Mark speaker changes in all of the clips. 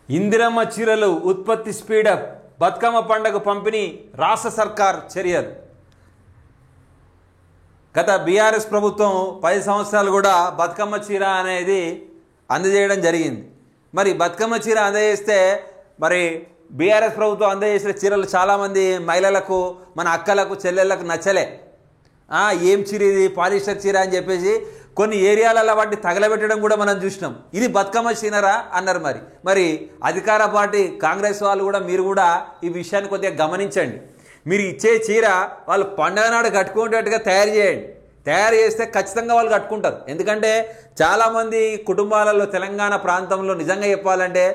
Speaker 1: ఇందిరమ్మ చీరలు ఉత్పత్తి స్పీడప్, బతుకమ్మ పండుగ పంపిణీ రాష్ట్ర సర్కార్ చర్యలు. గత బీఆర్ఎస్ ప్రభుత్వం 10 సంవత్సరాలు కూడా బతుకమ్మ చీర అనేది అందజేయడం జరిగింది. మరి బతుకమ్మ చీర అందజేస్తే మరి బీఆర్ఎస్ ప్రభుత్వం అందజేసిన చీరలు చాలామంది మహిళలకు, మన అక్కలకు, చెల్లెళ్ళకు నచ్చలే. ఏం చీర ఇది, పాలిస్టర్ చీర అని చెప్పేసి కొన్ని ఏరియాలలో వాటిని తగలబెట్టడం కూడా మనం చూసినాం. ఇది బతుకమ్మ చీరరా అన్నారు. మరి అధికార పార్టీ కాంగ్రెస్ వాళ్ళు కూడా మీరు కూడా ఈ విషయాన్ని కొద్దిగా గమనించండి. మీరు ఇచ్చే చీర వాళ్ళు పండుగ నాడు కట్టుకునేటట్టుగా తయారు చేయండి. తయారు చేస్తే ఖచ్చితంగా వాళ్ళు కట్టుకుంటారు. ఎందుకంటే చాలామంది కుటుంబాలలో తెలంగాణ ప్రాంతంలో నిజంగా చెప్పాలంటే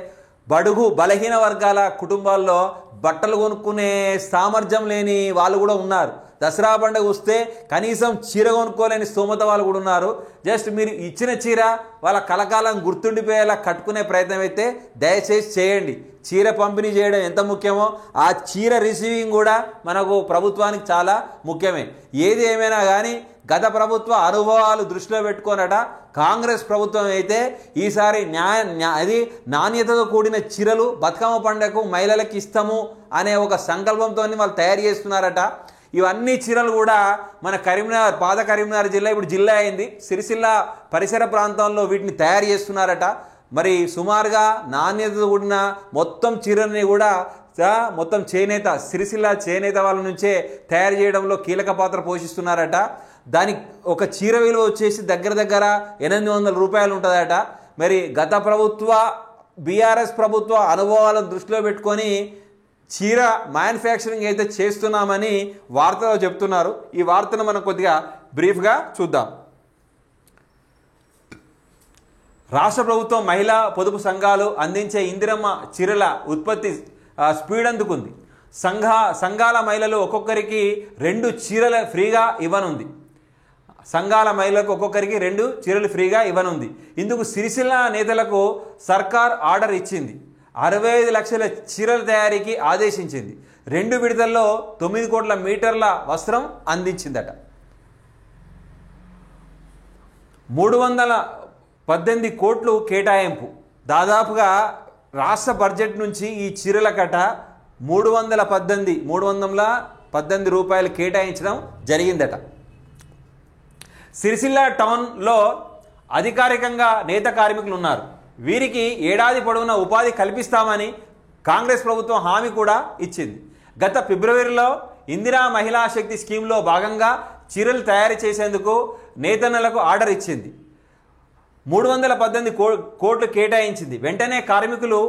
Speaker 1: బడుగు బలహీన వర్గాల కుటుంబాల్లో బట్టలు కొనుక్కునే సామర్థ్యం లేని వాళ్ళు కూడా ఉన్నారు. దసరా పండుగ వస్తే కనీసం చీర కొనుక్కోలేని స్తోమత వాళ్ళు కూడా ఉన్నారు. జస్ట్ మీరు ఇచ్చిన చీర వాళ్ళ కలకాలం గుర్తుండిపోయేలా కట్టుకునే ప్రయత్నం అయితే దయచేసి చేయండి. చీర పంపిణీ చేయడం ఎంత ముఖ్యమో ఆ చీర రిసీవింగ్ కూడా మనకు ప్రభుత్వానికి చాలా ముఖ్యమే. ఏది ఏమైనా కానీ గత ప్రభుత్వ అనుభవాలు దృష్టిలో పెట్టుకోనట కాంగ్రెస్ ప్రభుత్వం అయితే ఈసారి అది నాణ్యతతో కూడిన చీరలు బతుకమ్మ పండుగకు మహిళలకు ఇస్తాము అనే ఒక సంకల్పంతో వాళ్ళు తయారు చేస్తున్నారట. ఇవన్నీ చీరలు కూడా మన కరీంనగర్, పాత కరీంనగర్ జిల్లా ఇప్పుడు జిల్లా అయింది, సిరిసిల్ల పరిసర ప్రాంతాల్లో వీటిని తయారు చేస్తున్నారట. మరి సుమారుగా నాణ్యతతో కూడిన మొత్తం చీరని కూడా మొత్తం చేనేత, సిరిసిల్ల చేనేత వాళ్ళ నుంచే తయారు చేయడంలో కీలక పాత్ర పోషిస్తున్నారట. దానికి ఒక చీర విలువ వచ్చేసి దగ్గర 800 రూపాయలు ఉంటుందట. మరి గత ప్రభుత్వ బీఆర్ఎస్ ప్రభుత్వ అనుభవాలను దృష్టిలో పెట్టుకొని చీర మ్యానుఫ్యాక్చరింగ్ అయితే చేస్తున్నామని వార్తలో చెప్తున్నారు. ఈ వార్తను మనం కొద్దిగా బ్రీఫ్గా చూద్దాం. రాష్ట్ర ప్రభుత్వం మహిళా పొదుపు సంఘాలు అందించే ఇందిరమ్మ చీరల ఉత్పత్తి స్పీడ్ అందుకుంది. సంఘాల మహిళలు ఒక్కొక్కరికి 2 చీరలు ఫ్రీగా ఇవ్వనుంది. సంఘాల మహిళలకు ఒక్కొక్కరికి 2 చీరలు ఫ్రీగా ఇవ్వనుంది. ఇందుకు సిరిసిల్ల నేతలకు సర్కార్ ఆర్డర్ ఇచ్చింది. 65 లక్షల చీరల తయారీకి ఆదేశించింది. 2 విడతల్లో 9 కోట్ల మీటర్ల వస్త్రం అందించిందట. 318 కోట్లు కేటాయింపు. దాదాపుగా రాష్ట్ర బడ్జెట్ నుంచి ఈ చీరల కట 318 రూపాయలు కేటాయించడం జరిగిందట. సిరిసిల్ల టౌన్లో అధికారికంగా నేత కార్మికులు ఉన్నారు. వీరికి ఏడాది పొడవునా ఉపాధి కల్పిస్తామని కాంగ్రెస్ ప్రభుత్వం హామీ కూడా ఇచ్చింది. గత ఫిబ్రవరిలో ఇందిరా మహిళా శక్తి స్కీమ్లో భాగంగా చీరలు తయారు చేసేందుకు నేతన్నలకు ఆర్డర్ ఇచ్చింది. 318 కోట్లు కేటాయించింది. వెంటనే కార్మికులు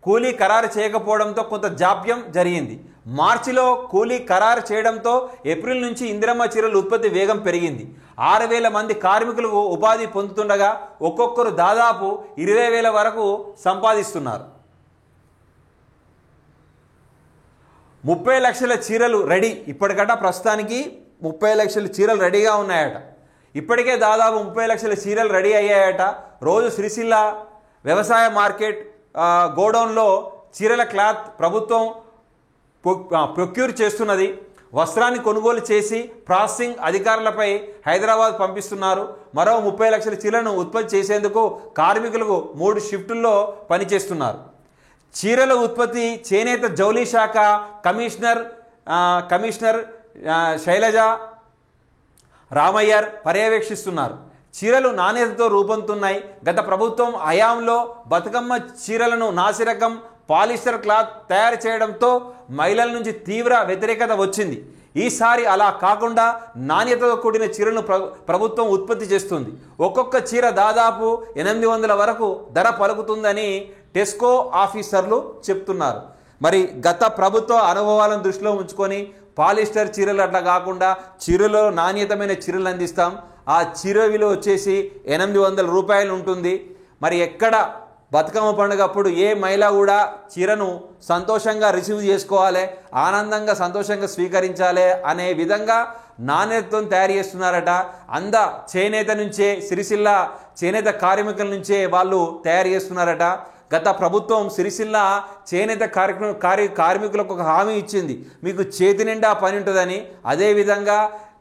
Speaker 1: కూలీ ఖరారు చేయకపోవడంతో కొంత జాప్యం జరిగింది. మార్చిలో కూలీ ఖరారు చేయడంతో ఏప్రిల్ నుంచి ఇందిరమ్మ చీరల ఉత్పత్తి వేగం పెరిగింది. 6,000 మంది కార్మికులకు ఉపాధి పొందుతుండగా ఒక్కొక్కరు దాదాపు 20,000 వరకు సంపాదిస్తున్నారు. 30 లక్షల చీరలు రెడీ. ఇప్పటికట ప్రస్తుతానికి 30 లక్షల చీరలు రెడీగా ఉన్నాయట. ఇప్పటికే దాదాపు 30 లక్షల చీరలు రెడీ అయ్యాయట. రోజు సిరిసిల్ల వ్యవసాయ మార్కెట్ గోడౌన్లో చీరల క్లాత్ ప్రభుత్వం ప్రొక్యూర్ చేస్తున్నది. వస్త్రాన్ని కొనుగోలు చేసి ప్రాసెసింగ్ అధికారులపై హైదరాబాద్ పంపిస్తున్నారు. మరో 30 లక్షల చీరలను ఉత్పత్తి చేసేందుకు కార్మికులకు 3 షిఫ్టుల్లో పనిచేస్తున్నారు. చీరల ఉత్పత్తి చేనేత జౌళి శాఖ కమిషనర్ శైలజ రామయ్యర్ పర్యవేక్షిస్తున్నారు. చీరలు నాణ్యతతో రూపొందుతున్నాయి. గత ప్రభుత్వం హయాంలో బతుకమ్మ చీరలను నాసిరకం పాలిస్టర్ క్లాత్ తయారు చేయడంతో మహిళల నుంచి తీవ్ర వ్యతిరేకత వచ్చింది. ఈసారి అలా కాకుండా నాణ్యతతో కూడిన చీరలను ప్రభుత్వం ఉత్పత్తి చేస్తుంది. ఒక్కొక్క చీర దాదాపు 800 వరకు ధర పలుకుతుందని టెస్కో ఆఫీసర్లు చెప్తున్నారు. మరి గత ప్రభుత్వ అనుభవాలను దృష్టిలో ఉంచుకొని పాలిస్టర్ చీరలు అట్లా కాకుండా చీరలో నాణ్యతమైన చీరలు అందిస్తాం. ఆ చీర విలువ వచ్చేసి 800 రూపాయలు ఉంటుంది. మరి ఎక్కడ బతుకమ్మ పండుగ అప్పుడు ఏ మహిళ కూడా చీరను సంతోషంగా రిసీవ్ చేసుకోవాలి, ఆనందంగా సంతోషంగా స్వీకరించాలి అనే విధంగా నాణ్యతతో తయారు చేస్తున్నారట. చేనేత నుంచే, సిరిసిల్ల చేనేత కార్మికుల నుంచే వాళ్ళు తయారు చేస్తున్నారట. గత ప్రభుత్వం సిరిసిల్ల చేనేత కార్మికులకు ఒక హామీ ఇచ్చింది, మీకు చేతి నిండా పని ఉంటుందని. అదేవిధంగా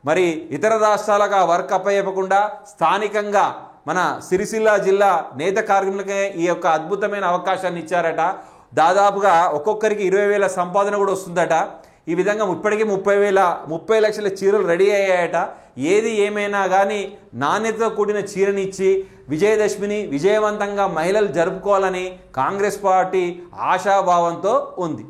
Speaker 1: మరి ఇతర రాష్ట్రాలకు ఆ వర్క్ అప్పయ్యకుండా స్థానికంగా మన సిరిసిల్ల జిల్లా నేత కార్మికులకే ఈ యొక్క అద్భుతమైన అవకాశాన్ని ఇచ్చారట. దాదాపుగా ఒక్కొక్కరికి 20,000 సంపాదన కూడా వస్తుందట. ఈ విధంగా ఇప్పటికీ 30 లక్షల చీరలు రెడీ అయ్యాయట. ఏది ఏమైనా కానీ నాణ్యతతో కూడిన చీరనిచ్చి విజయదశమిని విజయవంతంగా మహిళలు జరుపుకోవాలని కాంగ్రెస్ పార్టీ ఆశాభావంతో ఉంది.